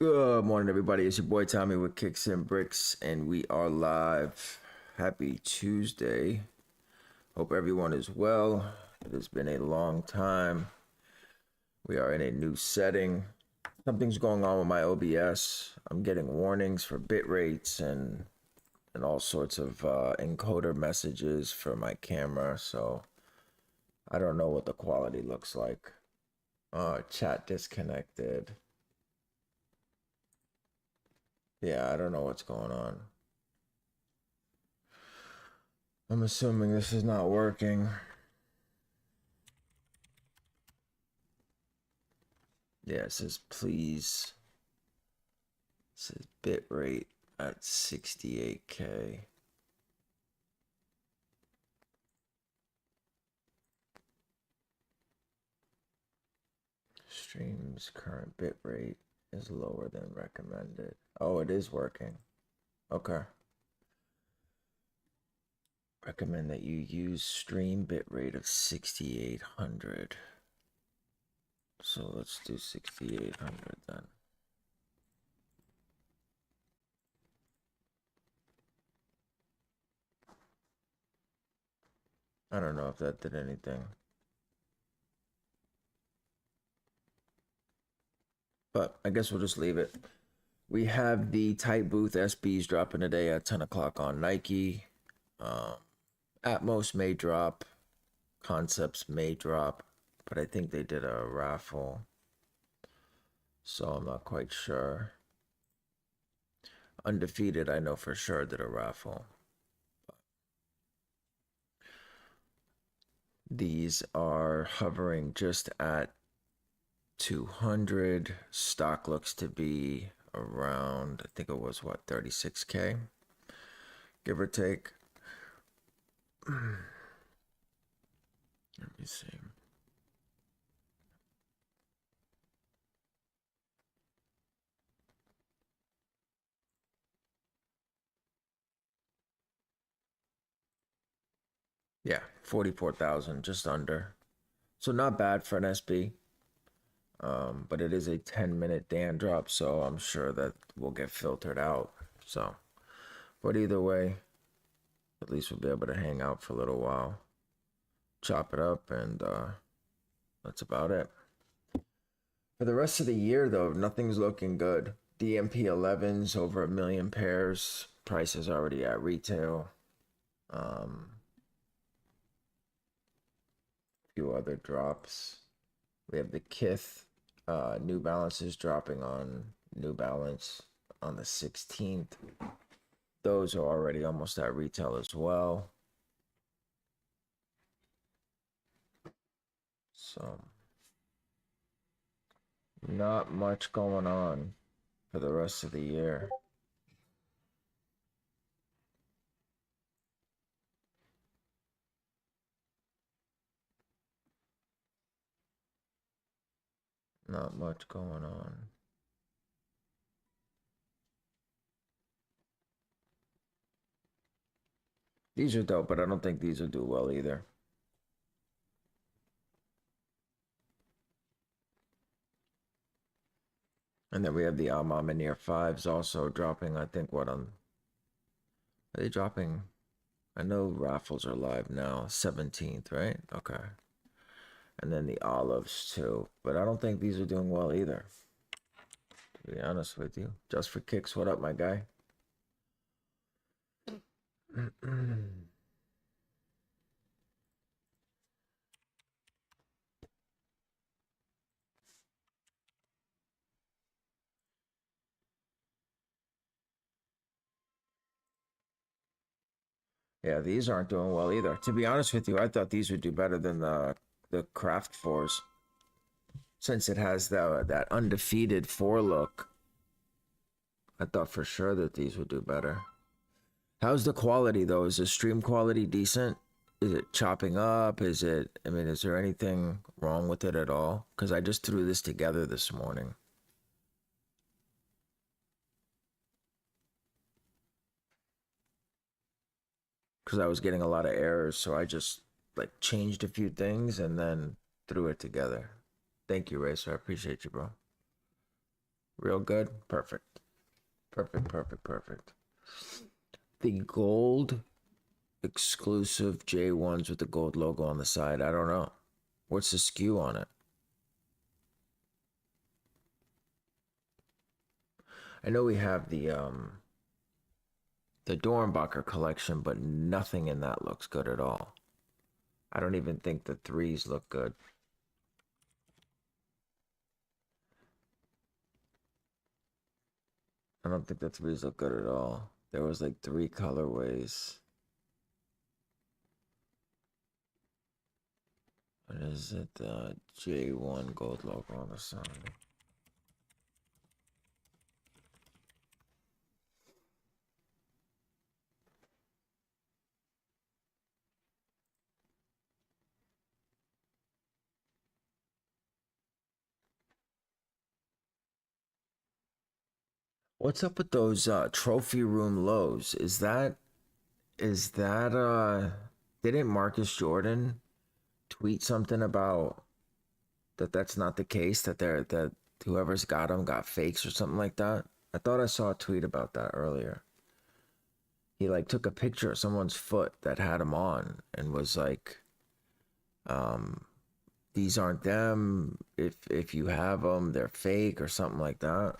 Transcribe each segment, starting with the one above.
Good morning, everybody. It's your boy Tommy with Kickz and Brickz, and we are live. Happy Tuesday. Hope everyone is well. It has been a long time. We are in a new setting. Something's going on with my OBS. I'm getting warnings for bit rates and all sorts of encoder messages for my camera, so I don't know what the quality looks like. Chat disconnected. Yeah, I don't know what's going on. I'm assuming this is not working. Yeah, it says please. It says bit rate at 68K. Stream's current bit rate is lower than recommended. Oh, it is working. Okay. Recommend that you use stream bit rate of 6800. So let's do 6800 then. I don't know if that did anything. But I guess we'll just leave it. We have the Tightbooth SBs dropping today at 10 o'clock on Nike. Atmos may drop. Concepts may drop. But I think they did a raffle. So I'm not quite sure. Undefeated, I know for sure, did a raffle. These are hovering just at 200. Stock looks to be around, I think it was what, 36K, give or take. Let me see. Yeah, 44,000, just under. So not bad for an SB. But it is a 10-minute Dan drop, so I'm sure that will get filtered out. So, but either way, at least we'll be able to hang out for a little while, chop it up, and that's about it. For the rest of the year, though, nothing's looking good. DMP 11s over 1 million pairs. Price is already at retail. Few other drops. We have the Kith New Balances dropping on New Balance on the 16th. Those are already almost at retail as well. So, not much going on for the rest of the year. Not much going on. These are dope, but I don't think these will do well either. And then we have the Almamineer 5s also dropping, I think, what on... Are they dropping? I know Raffles are live now, 17th, right? Okay. And then the olives too, but I don't think these are doing well either, to be honest with you. Just for kicks, what up, my guy? Yeah, these aren't doing well either. To be honest with you, I thought these would do better than the Craft 4s. Since it has that undefeated 4 look, I thought for sure that these would do better. How's the quality though? Is the stream quality decent? Is it chopping up? Is it, I mean, is there anything wrong with it at all? Because I just threw this together this morning. Because I was getting a lot of errors, so I just like changed a few things and then threw it together. Thank you, Racer. I appreciate you, bro. Real good? Perfect. Perfect. The gold exclusive J1s with the gold logo on the side. I don't know. What's the SKU on it? I know we have the Dornbacher collection, but nothing in that looks good at all. I don't even think the threes look good. I don't think the threes look good at all. There was like 3 colorways. What is it? J1 gold logo on the side. What's up with those trophy room lows? Is that didn't Marcus Jordan tweet something about that's not the case, that whoever's got them got fakes or something like that? I thought I saw a tweet about that earlier. He like took a picture of someone's foot that had him on and was like, these aren't them. If you have them, they're fake or something like that.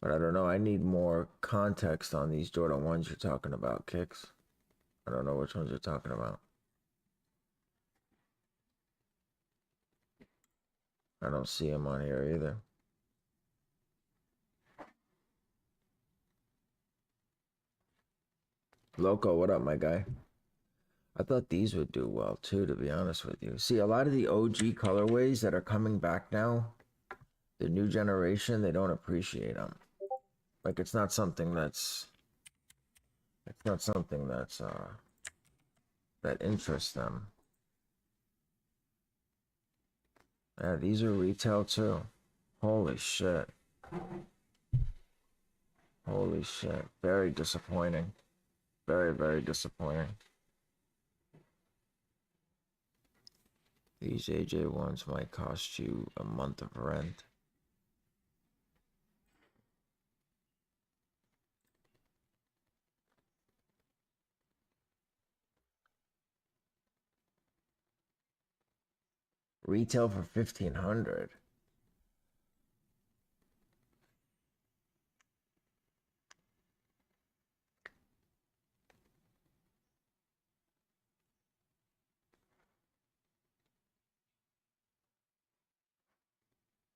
But I don't know. I need more context on these Jordan 1s you're talking about, Kickz. I don't know which ones you're talking about. I don't see them on here either. Loco, what up, my guy? I thought these would do well too, to be honest with you. See, a lot of the OG colorways that are coming back now, the new generation, they don't appreciate them. Like it's not something that interests them. Yeah, these are retail too. Holy shit. Holy shit. Very disappointing. Very disappointing. These AJ1s might cost you a month of rent. Retail for 1,500.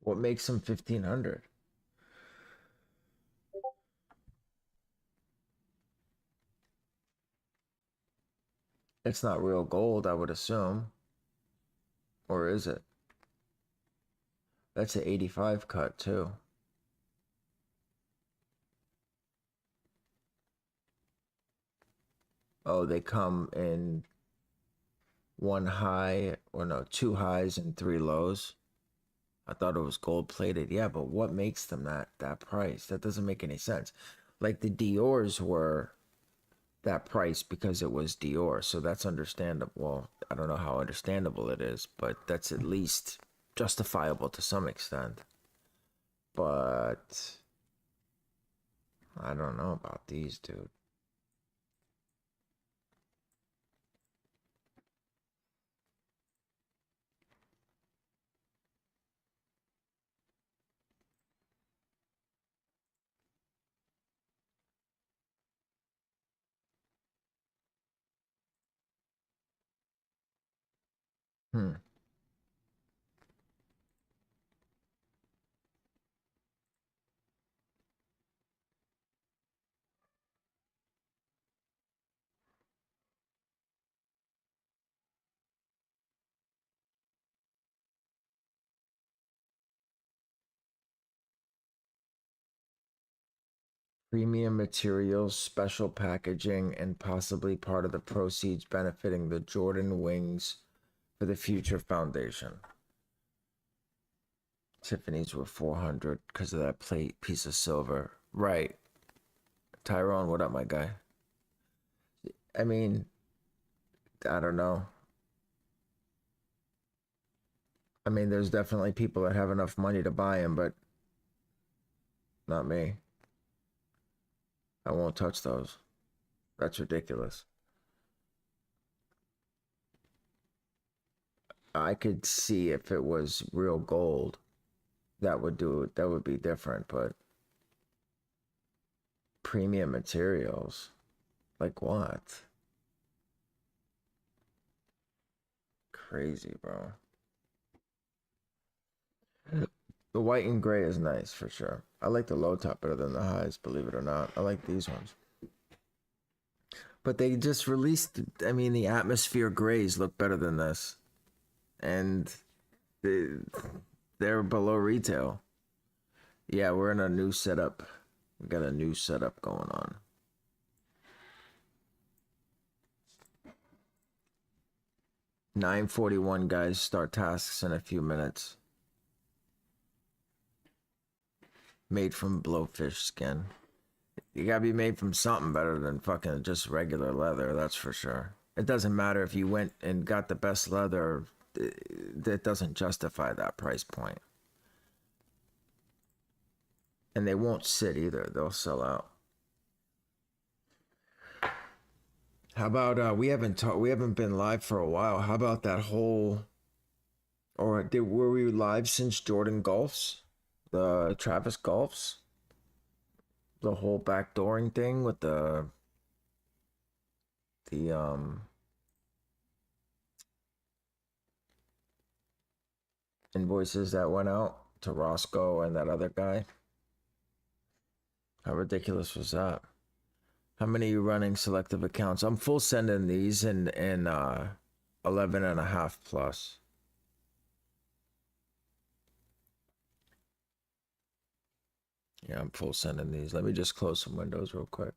What makes them 1,500? It's not real gold, I would assume. Or is it? That's an 85 cut too. Oh, they come in one high, or no, 2 highs and 3 lows. I thought it was gold plated. Yeah, but what makes them that price? That doesn't make any sense. Like the Dior's were that price because it was Dior, so that's understandable. Well, I don't know how understandable it is, but that's at least justifiable to some extent. But I don't know about these, dude. Hmm. Premium materials, special packaging, and possibly part of the proceeds benefiting the Jordan Wings for the Future Foundation. Tiffany's were 400 because of that plate piece of silver. Right. Tyrone, what up, my guy? I mean, I don't know. I mean, there's definitely people that have enough money to buy them, but not me. I won't touch those. That's ridiculous. I could see if it was real gold, that would do it. That would be different, but premium materials, like what? Crazy, bro. The white and gray is nice for sure. I like the low top better than the highs, believe it or not. I like these ones. But they just released, I mean, the atmosphere grays look better than this. And they, they're below retail. Yeah, we're in a new setup. We got a new setup going on. 9:41, guys. Start tasks in a few minutes. Made from blowfish skin. You gotta be made from something better than fucking just regular leather, that's for sure. It doesn't matter if you went and got the best leather, that doesn't justify that price point. And they won't sit either, they'll sell out. How about we haven't been live for a while. How about that whole, were we live since Jordan Golfs? The Travis Golfs? The whole backdooring thing with the invoices that went out to Roscoe and that other guy. How ridiculous was that? How many are you running selective accounts? I'm full sending these in 11 and a half plus. Yeah, I'm full sending these. Let me just close some windows real quick.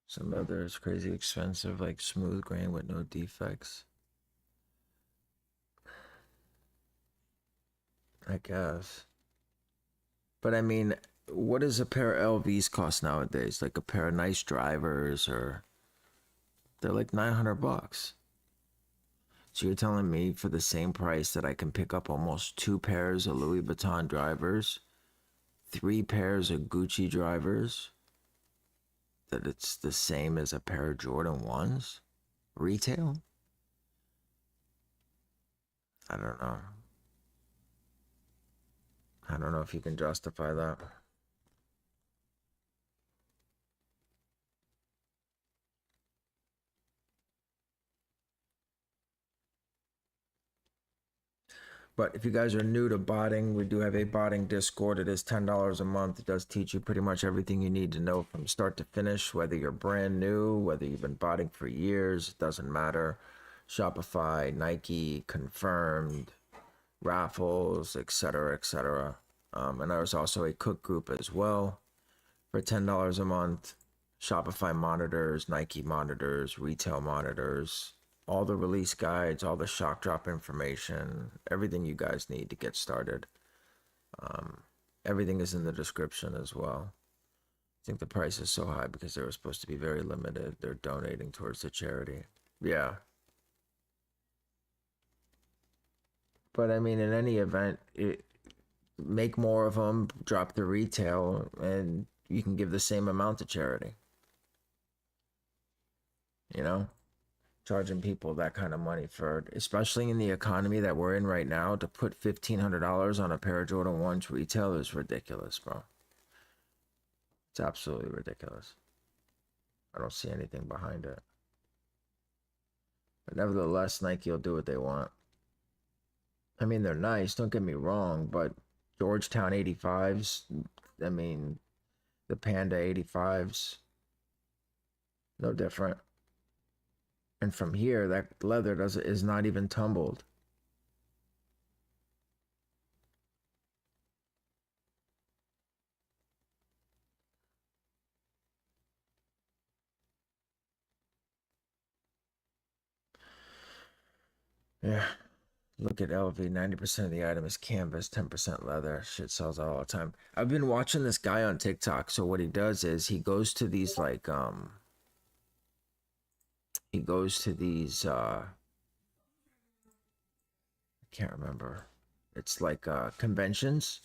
Some others crazy expensive, like smooth grain with no defects. I guess. But I mean, what does a pair of LVs cost nowadays? Like a pair of nice drivers, or they're like $900. So you're telling me for the same price that I can pick up almost 2 pairs of Louis Vuitton drivers, 3 pairs of Gucci drivers, that it's the same as a pair of Jordan 1s? Retail? I don't know. I don't know if you can justify that. But if you guys are new to botting, we do have a botting Discord. It is $10 a month. It does teach you pretty much everything you need to know from start to finish, whether you're brand new, whether you've been botting for years, it doesn't matter. Shopify, Nike, Confirmed, Raffles, etc., etc. And there's also a cook group as well for $10 a month. Shopify monitors, Nike monitors, retail monitors, all the release guides, all the shock drop information, everything you guys need to get started. Everything is in the description as well. I think the price is so high because they were supposed to be very limited. They're donating towards the charity. Yeah. But I mean, in any event, make more of them, drop the retail, and you can give the same amount to charity. You know? Charging people that kind of money for, especially in the economy that we're in right now, to put $1,500 on a pair of Jordan 1s retail is ridiculous, bro. It's absolutely ridiculous. I don't see anything behind it. But nevertheless, Nike will do what they want. I mean, they're nice, don't get me wrong, but Georgetown 85s, I mean, the Panda 85s, no different. And from here, that leather is not even tumbled. Yeah. Look at LV. 90% of the item is canvas, 10% leather. Shit sells out all the time. I've been watching this guy on TikTok. So what he does is he goes to these he goes to these I can't remember. It's like conventions,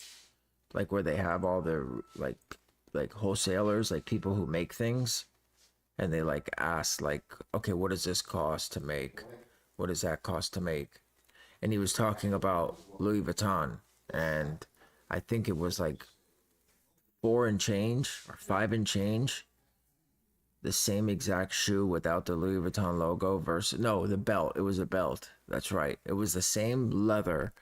like where they have all their like wholesalers, like people who make things, and they like ask like, okay, what does this cost to make? What does that cost to make? And he was talking about Louis Vuitton, and I think it was like 4 and change or 5 and change, the same exact shoe without the Louis Vuitton logo versus no, the belt. It was a belt. That's right. It was the same leather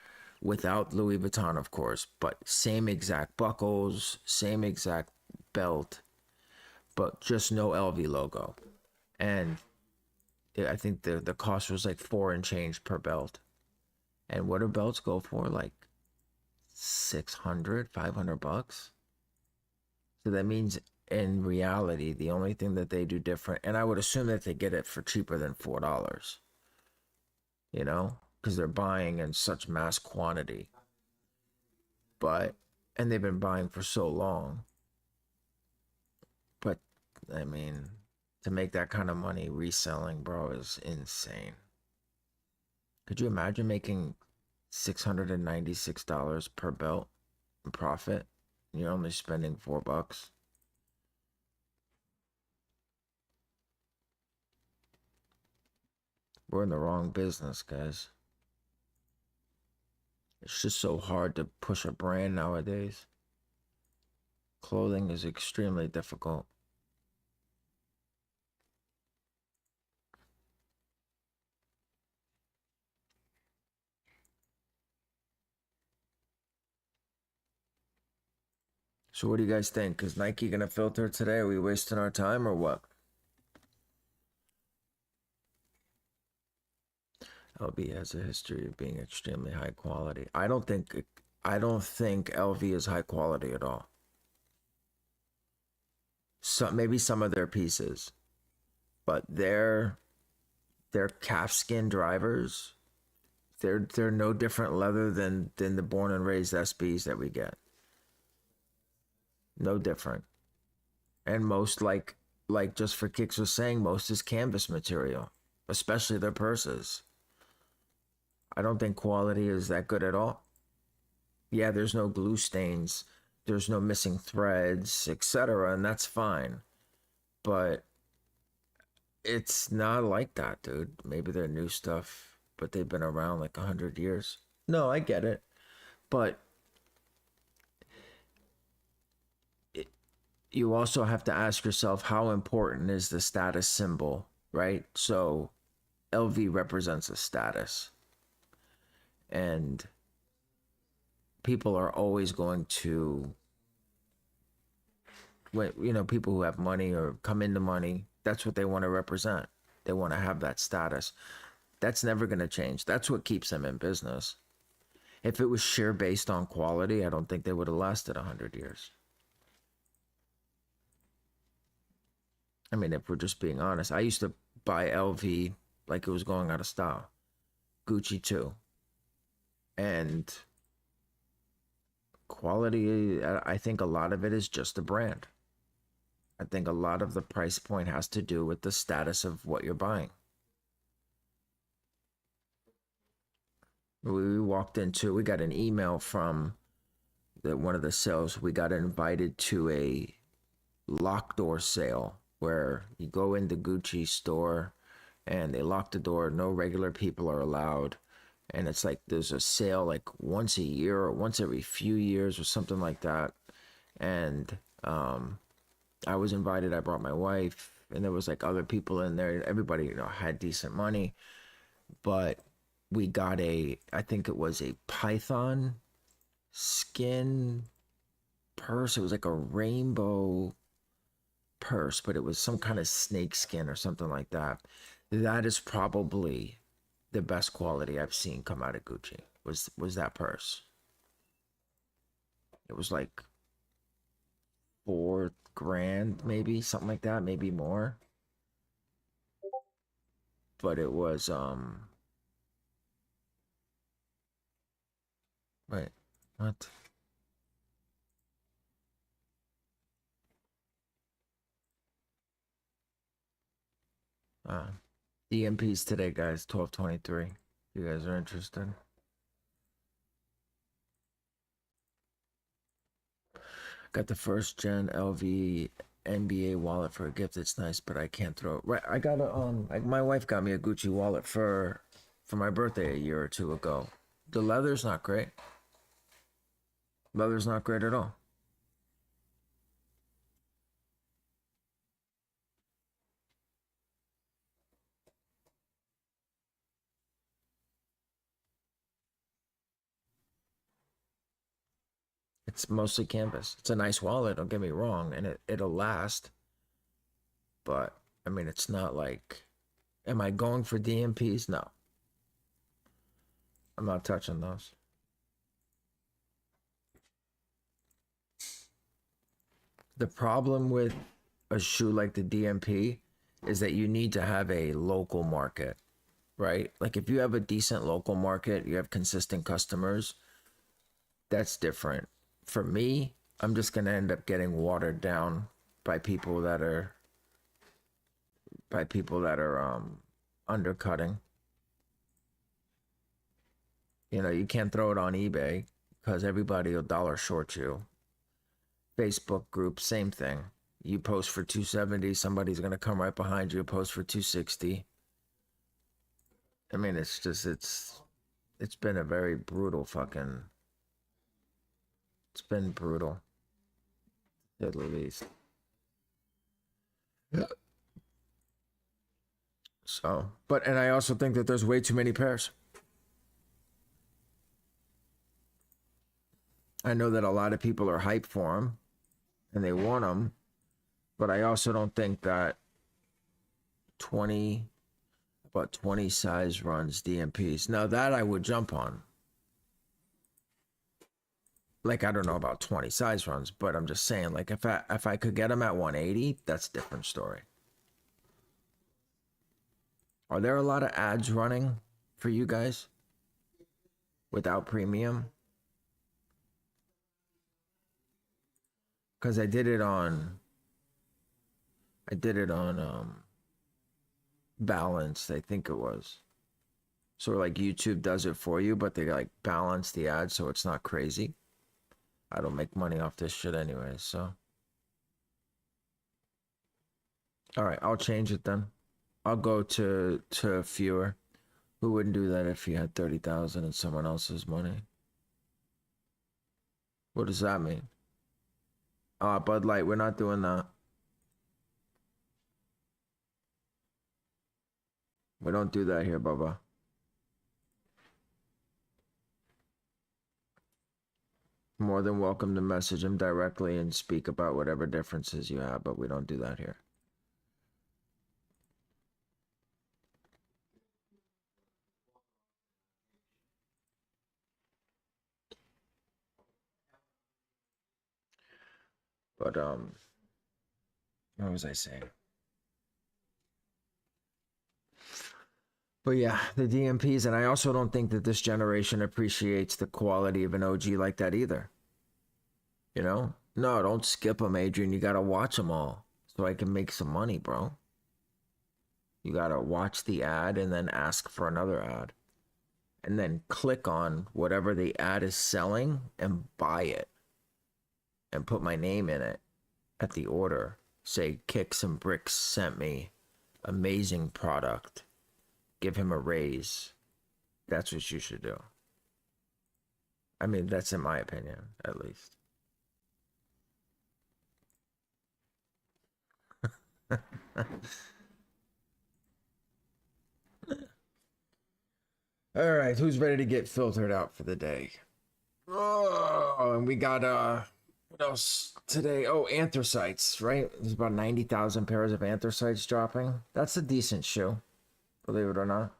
without Louis Vuitton, of course, but same exact buckles, same exact belt, but just no LV logo. And I think the cost was like 4 and change per belt. And what do belts go for? Like 600, $500. So that means in reality, the only thing that they do different, and I would assume that they get it for cheaper than $4, you know, because they're buying in such mass quantity. But, and they've been buying for so long. But, I mean, to make that kind of money reselling, bro, is insane. Could you imagine making $696 per belt in profit? You're only spending $4. We're in the wrong business, guys. It's just so hard to push a brand nowadays. Clothing is extremely difficult. So what do you guys think? Is Nike gonna filter today? Are we wasting our time or what? LV has a history of being extremely high quality. I don't think LV is high quality at all. Maybe some of their pieces, but their calfskin drivers, they're no different leather than the born and raised SBs that we get. No different. And most like just for Kickz was saying, most is canvas material, especially their purses. I don't think quality is that good at all. Yeah, there's no glue stains, there's no missing threads, etc., and that's fine. But it's not like that, dude. Maybe they're new stuff, but they've been around like 100 years. No, I get it, but it, you also have to ask yourself how important is the status symbol, right? So LV represents a status, and people are always going to, people who have money or come into money, that's what they want to represent. They want to have that status. That's never going to change. That's what keeps them in business. If it was sheer based on quality, I don't think they would have lasted 100 years. I mean, if we're just being honest, I used to buy LV like it was going out of style. Gucci too. And quality, I think a lot of it is just the brand. I think a lot of the price point has to do with the status of what you're buying. We got an email from one of the sales. We got invited to a lock door sale where you go in the Gucci store and they lock the door. No regular people are allowed. And it's like there's a sale like once a year or once every few years or something like that. And I was invited. I brought my wife, and there was like other people in there. Everybody, had decent money, but we got I think it was a python skin purse. It was like a rainbow purse, but it was some kind of snake skin or something like that. That is probably the best quality I've seen come out of Gucci. Was that purse? It was like $4,000, maybe something like that, maybe more. But it was Wait, what? DMPs today, guys, 12/23. You guys are interested? Got the first gen LV NBA wallet for a gift. It's nice, but I can't throw it. Right, I got a like my wife got me a Gucci wallet for my birthday a year or two ago. The leather's not great. Leather's not great at all. It's mostly canvas. It's a nice wallet, don't get me wrong, and it'll last. But I mean, it's not like, am I going for DMPs? No. I'm not touching those. The problem with a shoe like the DMP is that you need to have a local market, right? Like if you have a decent local market, you have consistent customers, that's different. For me, I'm just going to end up getting watered down by people that are undercutting. You know, you can't throw it on eBay because everybody will dollar short you. Facebook group, same thing. You post for 270, somebody's gonna come right behind you, post for 260. I mean, it's just it's been a very brutal fucking. It's been brutal, at the least. Yeah. So, but and I also think that there's way too many pairs. I know that a lot of people are hyped for them, and they want them, but I also don't think that 20 size runs DMPs. Now that I would jump on. Like I don't know about 20 size runs, but I'm just saying, like if I could get them at 180, that's a different story. Are there a lot of ads running for you guys without premium? Because I did it on Balanced, I think it was. So like YouTube does it for you, but they like balance the ad so it's not crazy. I don't make money off this shit anyway, so. All right, I'll change it then. I'll go to fewer. Who wouldn't do that if you had 30,000 in someone else's money? What does that mean? Bud Light, we're not doing that. We don't do that here, Bubba. More than welcome to message him directly and speak about whatever differences you have, but we don't do that here. But what was I saying? But yeah, the DMPs, and I also don't think that this generation appreciates the quality of an OG like that either. You know? No, don't skip them, Adrian. You gotta watch them all so I can make some money, bro. You gotta watch the ad and then ask for another ad. And then click on whatever the ad is selling and buy it. And put my name in it at the order. Say, Kickz and Brickz sent me. Amazing product. Give him a raise. That's what you should do. I mean, that's in my opinion, at least. All right, who's ready to get filtered out for the day? Oh, and we got what else today? Oh, anthracites, right? There's about 90,000 pairs of anthracites dropping. That's a decent shoe, believe it or not.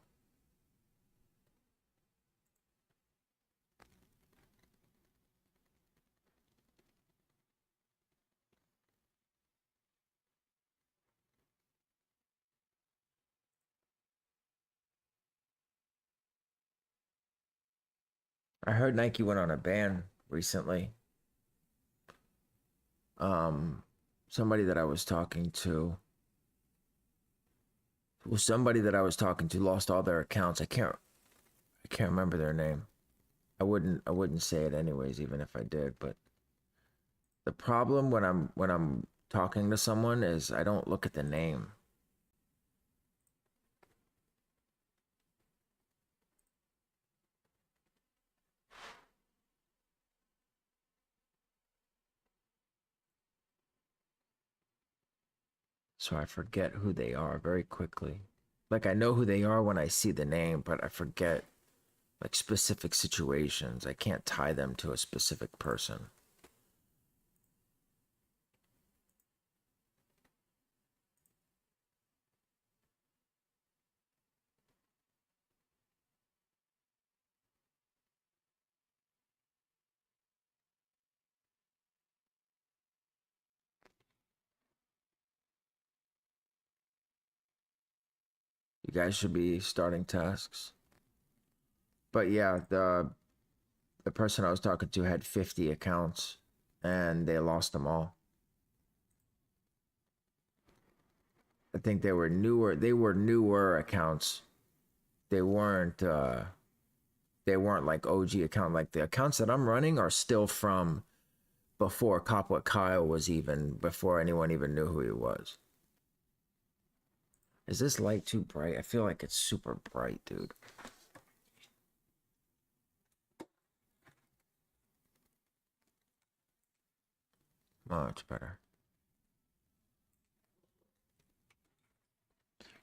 I heard Nike went on a ban recently. Somebody that I was talking to, lost all their accounts. I can't remember their name. I wouldn't say it anyways, even if I did. But the problem when I'm talking to someone is I don't look at the name. So I forget who they are very quickly. Like I know who they are when I see the name, but I forget like specific situations. I can't tie them to a specific person. You guys should be starting tasks. But yeah, the person I was talking to had 50 accounts and they lost them all. I think they were newer accounts. They weren't like OG account. Like the accounts that I'm running are still from before Copwood Kyle was even, before anyone even knew who he was. Is this light too bright? I feel like it's super bright, dude. Much better.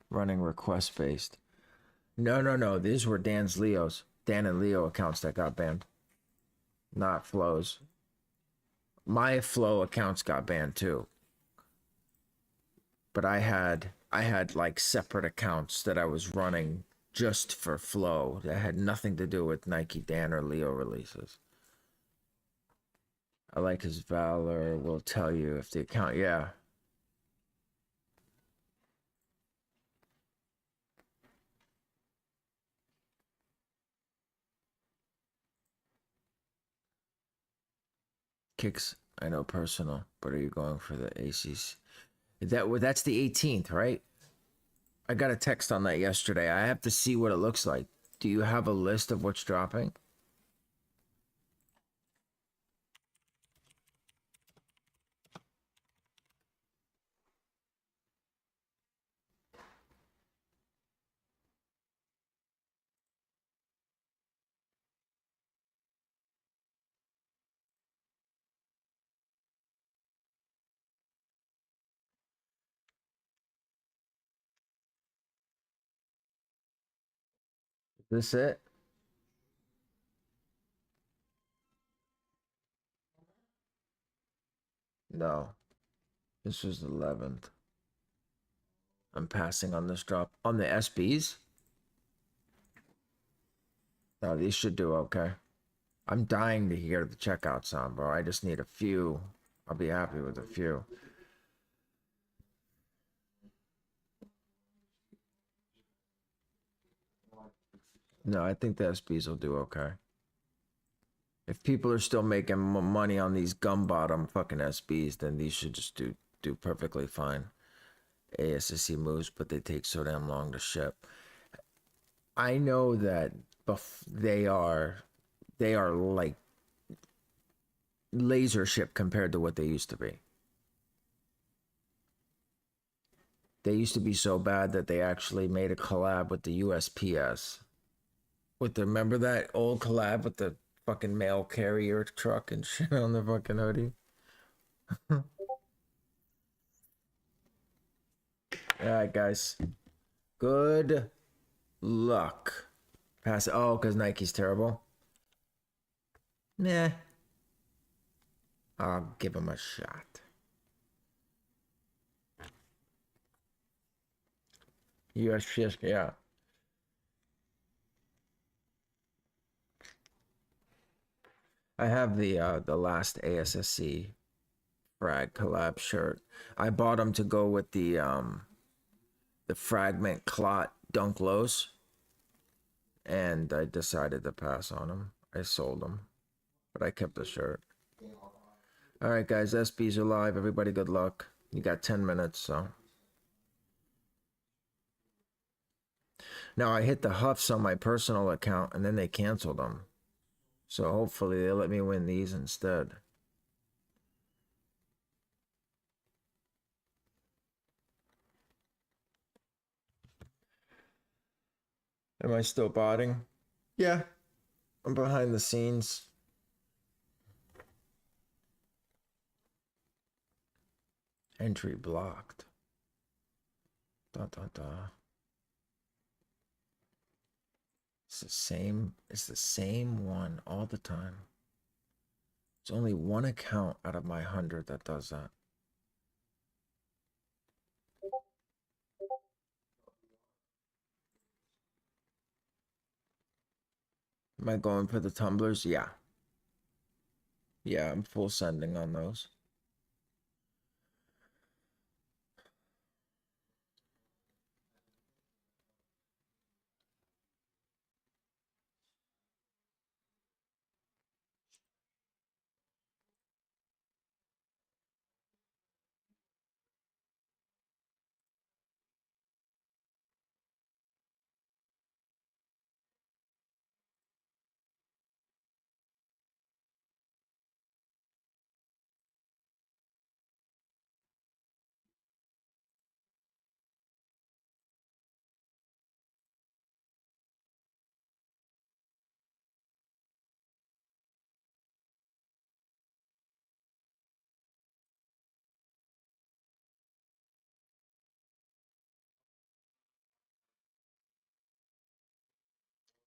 Running request based. No. These were Dan and Leo accounts that got banned. Not Flo's. My Flow accounts got banned too. But I had like separate accounts that I was running just for Flow that had nothing to do with Nike Dan or Leo releases. I like his Valor will tell you if the account, yeah. Kickz, I know personal, but are you going for the ACs? That's the 18th, right? I got a text on that yesterday. I have to see what it looks like. Do you have a list of what's dropping? Is this it? No. This was the 11th. I'm passing on this drop. On the SBs? No, these should do okay. I'm dying to hear the checkout sound, bro. I just need a few. I'll be happy with a few. No, I think the SBs will do okay. If people are still making money on these gum bottom fucking SBs, then these should just do perfectly fine. ASSC moves, but they take so damn long to ship. I know that they are like laser ship compared to what they used to be. They used to be so bad that they actually made a collab with the USPS. Remember that old collab with the fucking mail carrier truck and shit on the fucking hoodie? Alright, guys. Good luck. Pass it. Oh, because Nike's terrible? Nah. I'll give him a shot. USPS, yeah. I have the last ASSC frag collab shirt. I bought them to go with the fragment clot dunk lows, and I decided to pass on them. I sold them, but I kept the shirt. All right, guys, SBs are live. Everybody, good luck. You got 10 minutes, so. Now, I hit the Huffs on my personal account, and then they canceled them. So hopefully they let me win these instead. Am I still botting? Yeah, I'm behind the scenes. Entry blocked. Da da da. It's the same one all the time. It's only one account out of my 100 that does that. Am I going for the tumblers? Yeah. Yeah, I'm full sending on those.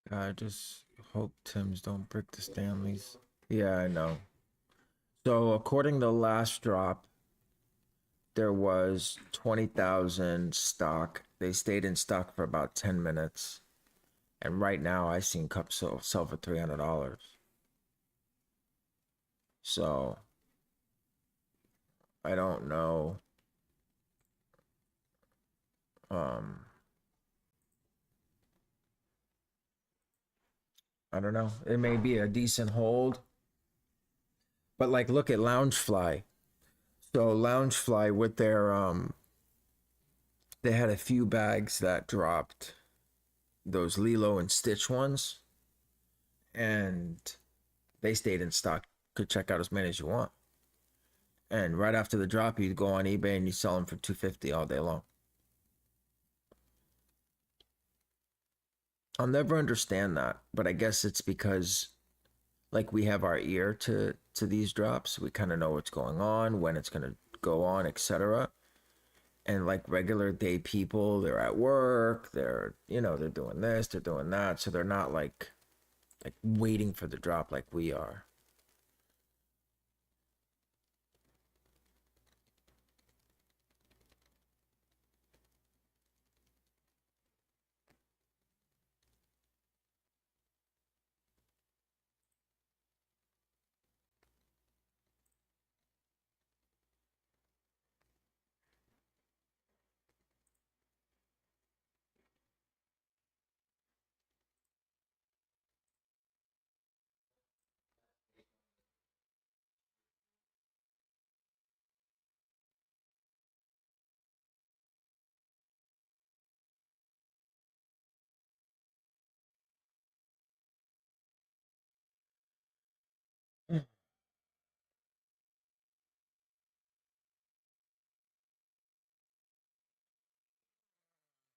I just hope Tim's don't brick the Stanleys. Yeah, I know. So according to last drop, there was 20,000 stock. They stayed in stock for about 10 minutes. And right now I seen cups sell for $300. So I don't know. I don't know. It may be a decent hold. But like look at Loungefly. So Loungefly with their they had a few bags that dropped, those Lilo and Stitch ones, and they stayed in stock. Could check out as many as you want. And right after the drop, you go on eBay and you sell them for $250 all day long. I'll never understand that, but I guess it's because like we have our ear to these drops. We kind of know what's going on, when it's gonna go on, etc. And like regular day people, they're at work, they're they're doing this, they're doing that, so they're not like waiting for the drop like we are.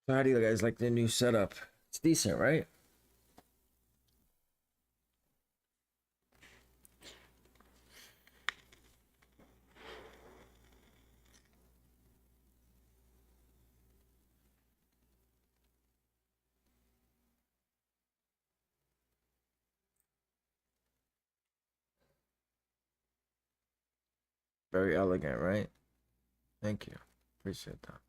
So how do you guys like the new setup? It's decent, right? Very elegant, right? Thank you. Appreciate that.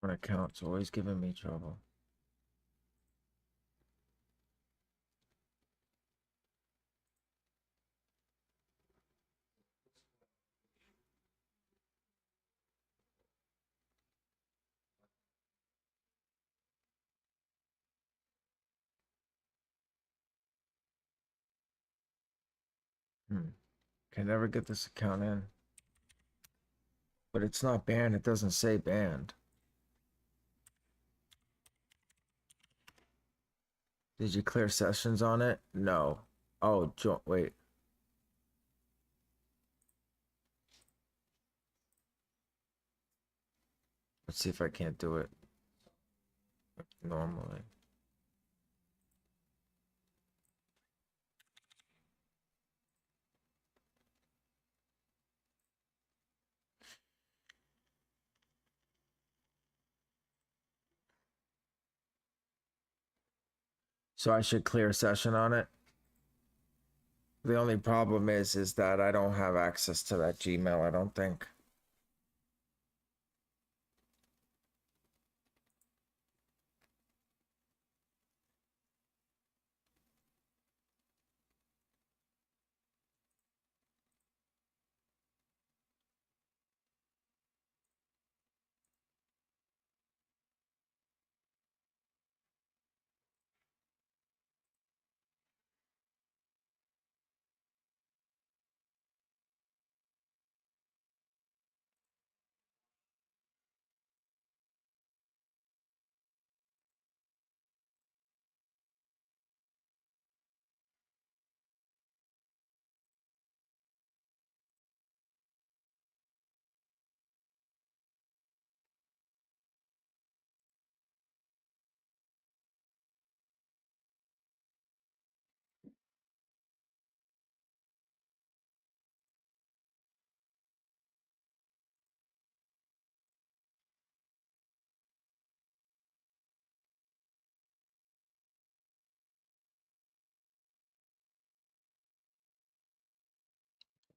different account's always giving me trouble. Can never get this account in. But it's not banned. It doesn't say banned. Did you clear sessions on it? No. Oh, wait. Let's see if I can't do it normally. So I should clear a session on it. The only problem is that I don't have access to that Gmail, I don't think.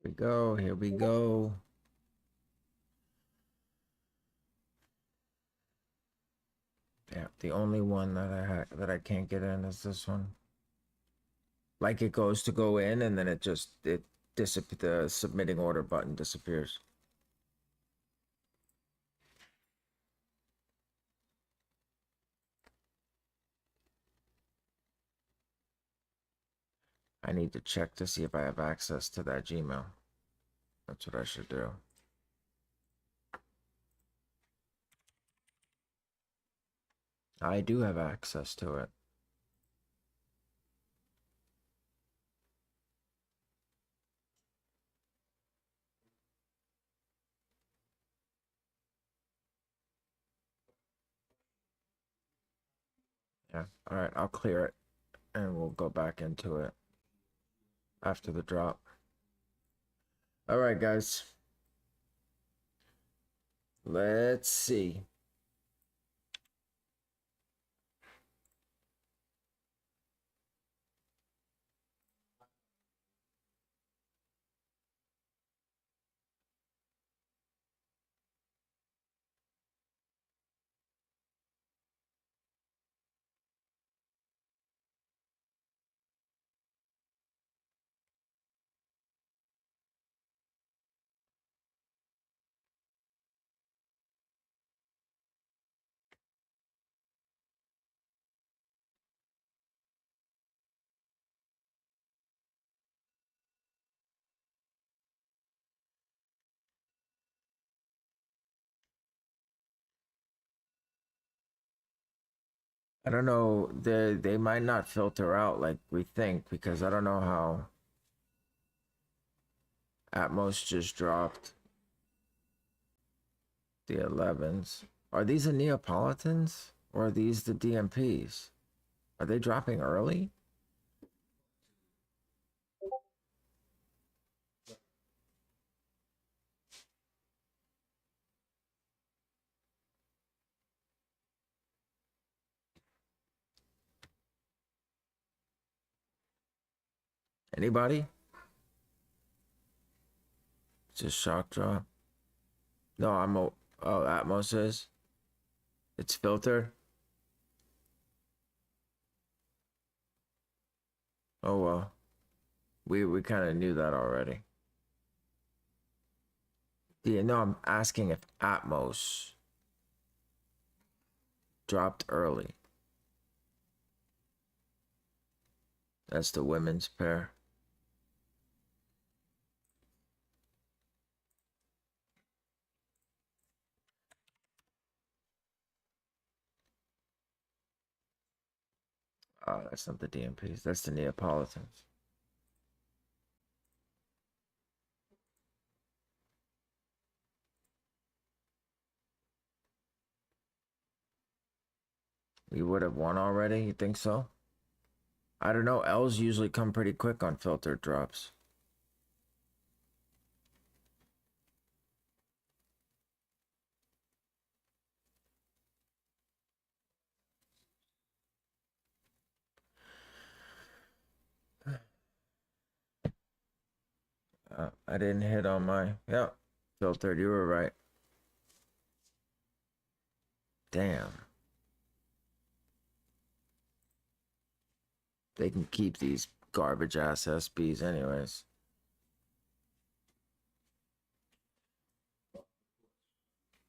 Here we go. Here we go. Yeah, the only one that I can't get in is this one. Like it goes to go in and then it the submitting order button disappears. I need to check to see if I have access to that Gmail. That's what I should do. I do have access to it. Yeah. All right, I'll clear it and we'll go back into it after the drop. All right, guys. Let's see. I don't know. They might not filter out like we think because I don't know how Atmos just dropped the 11s. Are these the Neapolitans or are these the DMPs? Are they dropping early? Anybody? Just shock drop. No, oh, Atmos is. It's filtered. Oh well. We kind of knew that already. Yeah, no, I'm asking if Atmos dropped early. That's the women's pair. Oh, that's not the DMPs. That's the Neapolitans. We would have won already? You think so? I don't know. L's usually come pretty quick on filtered drops. I didn't hit on my... Yeah, filtered. You were right. Damn. They can keep these garbage ass SBs anyways.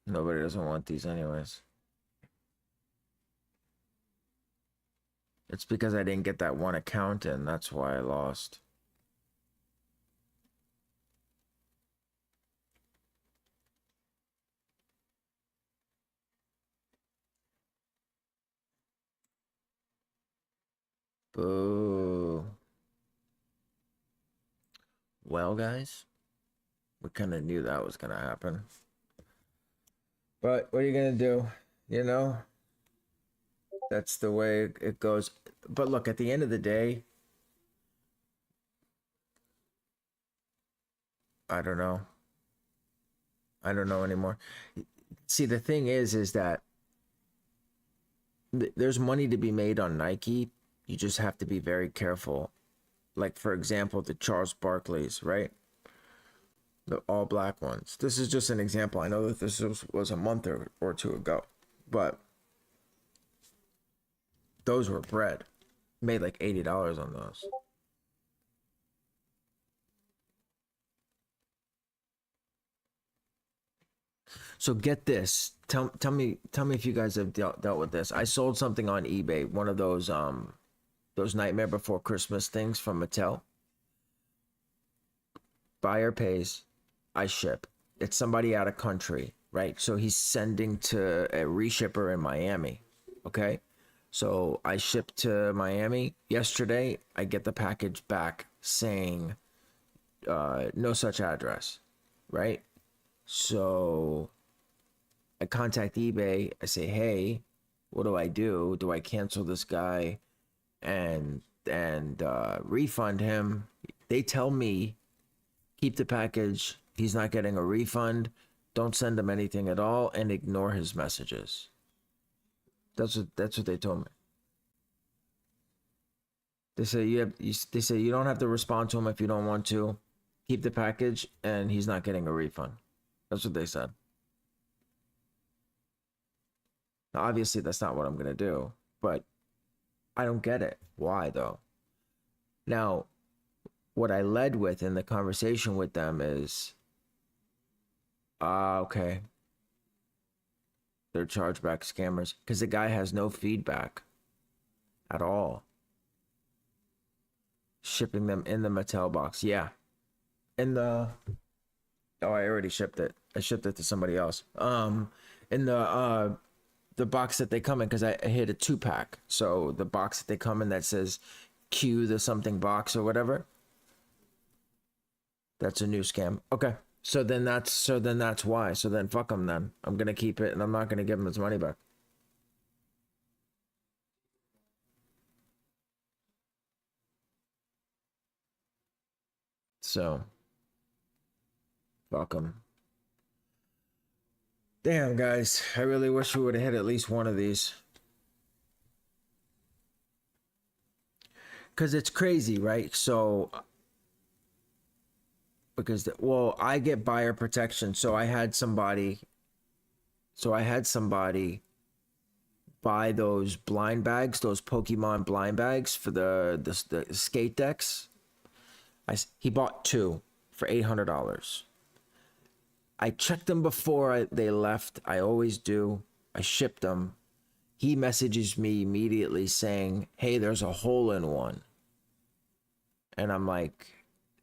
Nobody doesn't want these anyways. It's because I didn't get that one account in. That's why I lost. Boo. Well, guys, we kind of knew that was going to happen. But what are you going to do? You know? That's the way it goes. But look, at the end of the day, I don't know. I don't know anymore. See, the thing is that there's money to be made on Nike. You just have to be very careful. Like, for example, the Charles Barkleys, right? The all black ones. This is just an example. I know that this was a month or two ago, but those were bread. Made like $80 on those. So get this. Tell me if you guys have dealt with this. I sold something on eBay, one of those Nightmare Before Christmas things from Mattel. Buyer pays, I ship. It's somebody out of country, right? So he's sending to a reshipper in Miami. Okay. So I shipped to Miami yesterday. I get the package back saying no such address, right? So I contact eBay. I say, hey, what do I do? Do I cancel this guy and refund him? They tell me keep the package. He's not getting a refund. Don't send him anything at all and ignore his messages. That's what they told me. They say they say you don't have to respond to him if you don't want to. Keep the package and he's not getting a refund. That's what they said. Now, obviously that's not what I'm going to do, but I don't get it. Why though? Now, what I led with in the conversation with them is, okay, they're chargeback scammers because the guy has no feedback at all. Shipping them in the Mattel box. Yeah. In the, oh, I already shipped it. I shipped it to somebody else. In the box that they come in, because I hit a 2-pack. So the box that they come in that says Q the something box or whatever. That's a new scam. Okay. So then that's why. So then fuck them then. I'm gonna keep it and I'm not gonna give him his money back. So fuck them. Damn, guys. I really wish we would have hit at least one of these. Because it's crazy, right? So, because, well, I get buyer protection. So I had somebody buy those blind bags, those Pokemon blind bags for the skate decks. He bought 2 for $800. I checked them before they left. I always do. I shipped them. He messages me immediately saying, hey, there's a hole in one. And I'm like,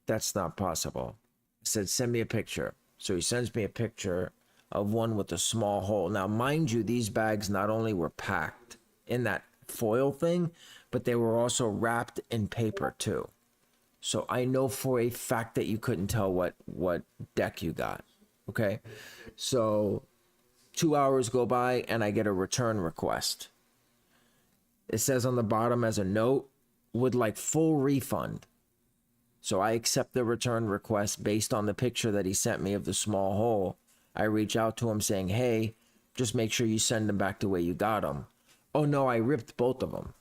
that's not possible. I said, send me a picture. So he sends me a picture of one with a small hole. Now, mind you, these bags not only were packed in that foil thing, but they were also wrapped in paper too. So I know for a fact that you couldn't tell what deck you got. Okay. So 2 hours go by and I get a return request. It says on the bottom as a note, would like full refund. So I accept the return request based on the picture that he sent me of the small hole. I reach out to him saying, hey, just make sure you send them back the way you got them. Oh no, I ripped both of them.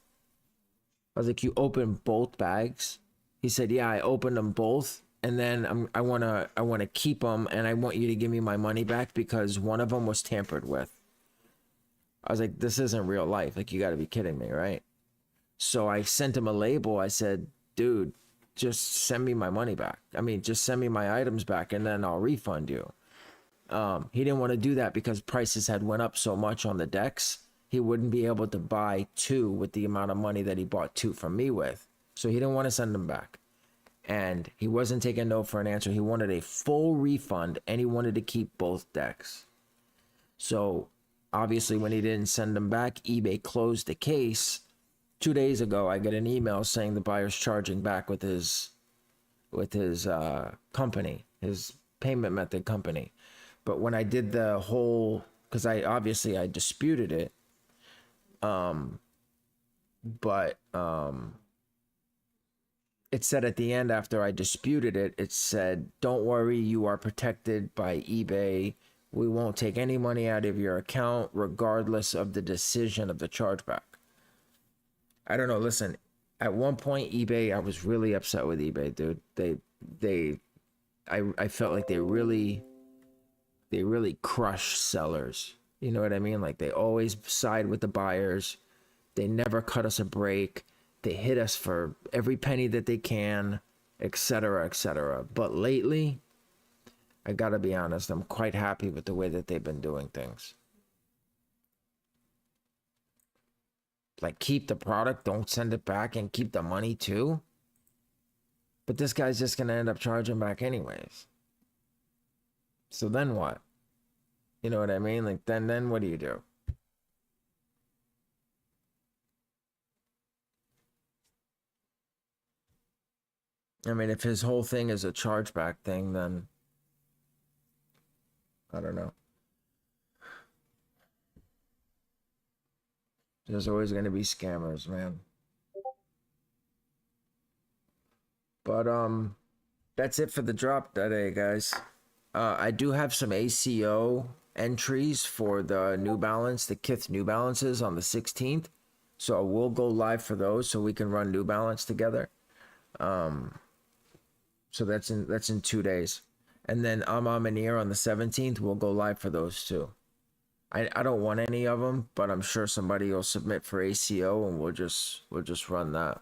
I was like, you opened both bags? He said, yeah, I opened them both. And then I want to keep them, and I want you to give me my money back because one of them was tampered with. I was like, this isn't real life. Like, you got to be kidding me, right? So I sent him a label. I said, dude, just send me my money back. I mean, just send me my items back, and then I'll refund you. He didn't want to do that because prices had went up so much on the decks. He wouldn't be able to buy 2 with the amount of money that he bought 2 from me with. So he didn't want to send them back. And he wasn't taking no for an answer. He wanted a full refund, and he wanted to keep both decks. So obviously when he didn't send them back, eBay closed the case. 2 days ago, I get an email saying the buyer's charging back with his company, his payment method company. But when I did the whole, because I disputed it, it said at the end after I disputed it, it said, don't worry, you are protected by eBay. We won't take any money out of your account regardless of the decision of the chargeback. I don't know. Listen, at one point, eBay, I was really upset with eBay, dude. I felt like they really crush sellers. You know what I mean? Like, they always side with the buyers. They never cut us a break. They hit us for every penny that they can, etc., etc. But lately, I gotta be honest, I'm quite happy with the way that they've been doing things. Like, keep the product, don't send it back, and keep the money too. But this guy's just gonna end up charging back anyways. So then what? You know what I mean? Like, then what do you do? I mean, if his whole thing is a chargeback thing, then I don't know. There's always going to be scammers, man. But that's it for the drop today, guys. I do have some ACO entries for the New Balance, the Kickz New Balances on the 16th. So we'll go live for those so we can run New Balance together. So that's in 2 days. And then I'm Aminir on the 17th. We'll go live for those too. I don't want any of them, but I'm sure somebody will submit for ACO and we'll just run that.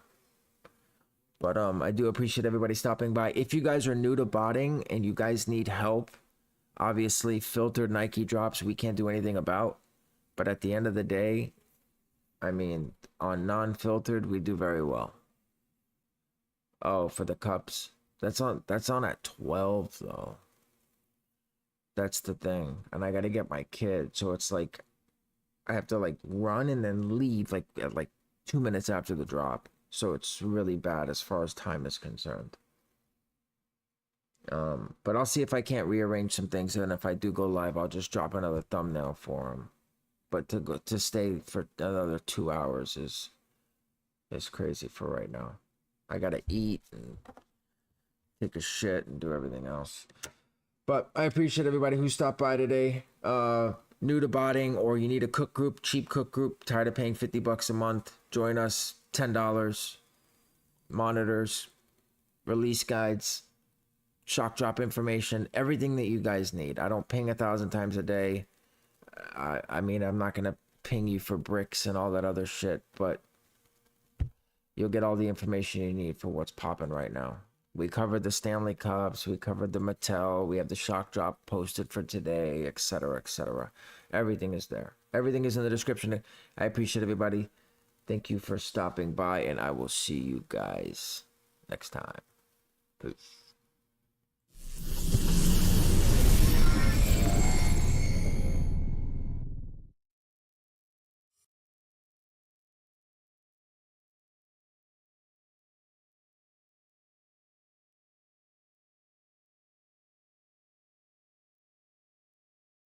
But I do appreciate everybody stopping by. If you guys are new to botting and you guys need help, obviously filtered Nike drops we can't do anything about. But at the end of the day, I mean, on non-filtered we do very well. Oh, for the cups. That's on at 12 though. That's the thing. And I gotta get my kid. So it's like I have to like run and then leave like at like 2 minutes after the drop. So it's really bad as far as time is concerned. But I'll see if I can't rearrange some things, and if I do go live, I'll just drop another thumbnail for him. But to stay for another 2 hours is crazy for right now. I gotta eat and take a shit and do everything else. But I appreciate everybody who stopped by today. New to botting, or you need a cook group, cheap cook group, tired of paying $50 a month, join us. $10. Monitors, release guides, shock drop information, everything that you guys need. I don't ping 1,000 times a day. I mean, I'm not gonna ping you for Brickz and all that other shit, but you'll get all the information you need for what's popping right now. We covered the Stanley Cups, we covered the Mattel, we have the shock drop posted for today, etc., etc. Everything is there. Everything is in the description. I appreciate everybody. Thank you for stopping by, and I will see you guys next time. Peace.